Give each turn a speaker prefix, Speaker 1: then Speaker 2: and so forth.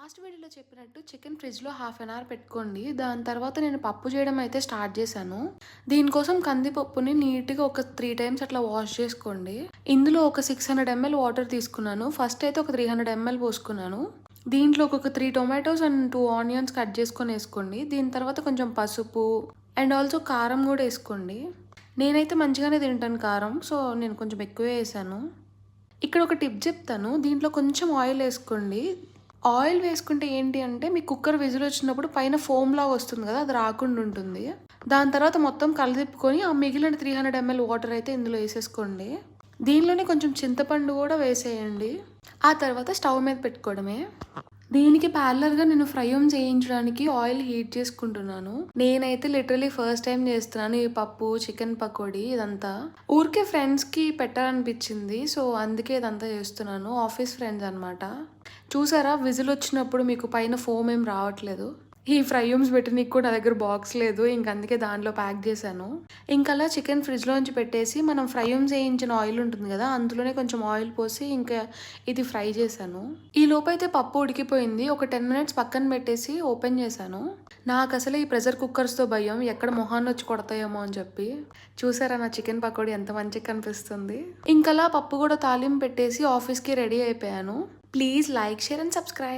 Speaker 1: Last వీడియోలో చెప్పినట్టు chicken ఫ్రిడ్జ్‌లో హాఫ్ అన్ అవర్ పెట్టుకోండి. దాని తర్వాత నేను పప్పు చేయడం అయితే స్టార్ట్ చేశాను. దీనికోసం కందిపప్పుని నీట్‌గా ఒక 3 టైమ్స్ అట్లా వాష్ చేసుకోండి. ఇందులో ఒక 600 ఎంఎల్ వాటర్ తీసుకున్నాను. ఫస్ట్ అయితే ఒక 300 ఎంఎల్ పోసుకున్నాను. దీంట్లో ఒక 3 టొమాటోస్ అండ్ 2 ఆనియన్స్ కట్ చేసుకొని ఏసుకోండి. దీని తర్వాత కొంచెం పసుపు అండ్ ఆల్సో కారం కూడా ఏసుకోండి. నేనైతే మంచిగానే తింటాను కారం. సో, నేను కొంచెం ఎక్కువే ఏసాను. ఇక్కడ ఒక టిప్ చెప్తాను. దీంట్లో కొంచెం ఆయిల్ ఏసుకోండి. ఆయిల్ వేసుకుంటే ఏంటి అంటే మీకు కుక్కర్ విజిల్ వచ్చినప్పుడు పైన ఫోమ్ లాగా వస్తుంది కదా! అది రాకుండా ఉంటుంది. దాని తర్వాత మొత్తం కలదిప్పుకొని ఆ మిగిలిన 300 ఎంఎల్ వాటర్ అయితే ఇందులో ఏసేసుకోండి. దీనిలోనే కొంచెం చింతపండు కూడా వేసేయండి. ఆ తర్వాత స్టవ్ మీద పెట్టుకోవడమే. దీనికి ప్యారలల్‌గా నేను ఫ్రైయం చేయించడానికి ఆయిల్ హీట్ చేసుకుంటున్నాను. నేనైతే లిటరల్లీ ఫస్ట్ టైమ్ చేస్తున్నాను ఈ పప్పు, చికెన్ పకోడీ ఇదంతా. ఊరికే ఫ్రెండ్స్‌కి పెట్టాలనిపించింది. సో, అందుకే ఇదంతా చేస్తున్నాను. ఆఫీస్ ఫ్రెండ్స్ అనమాట. చూసారా విజిల్ వచ్చినప్పుడు మీకు పైన ఫోమ్ ఏం రావట్లేదు. ఈ ఫ్రైయూమ్స్ పెట్టనీకి కూడా నా దగ్గర బాక్స్ లేదు. ఇంక అందుకే దాంట్లో ప్యాక్ చేశాను. ఇంకలా చికెన్ ఫ్రిడ్జ్‌లోంచి పెట్టేసి మనం ఫ్రైయూమ్స్ ఏయించిన ఆయిల్ ఉంటుంది కదా! అందులోనే కొంచెం ఆయిల్ పోసి ఇంకా ఇది ఫ్రై చేశాను. ఈ లోపైతే పప్పు ఉడికిపోయింది. ఒక 10 మినిట్స్ పక్కన పెట్టేసి ఓపెన్ చేశాను. నాకసలే ఈ ప్రెషర్ కుక్కర్స్‌తో భయం. ఎక్కడ మొహాన్నొచ్చి కొడతాయేమో అని చెప్పి. చూసారా నా చికెన్ పకోడీ ఎంత మంచిగా కనిపిస్తుంది. ఇంకలా పప్పు కూడా తాలింపు పెట్టేసి ఆఫీస్‌కి రెడీ అయిపోయాను. Please like, share and subscribe.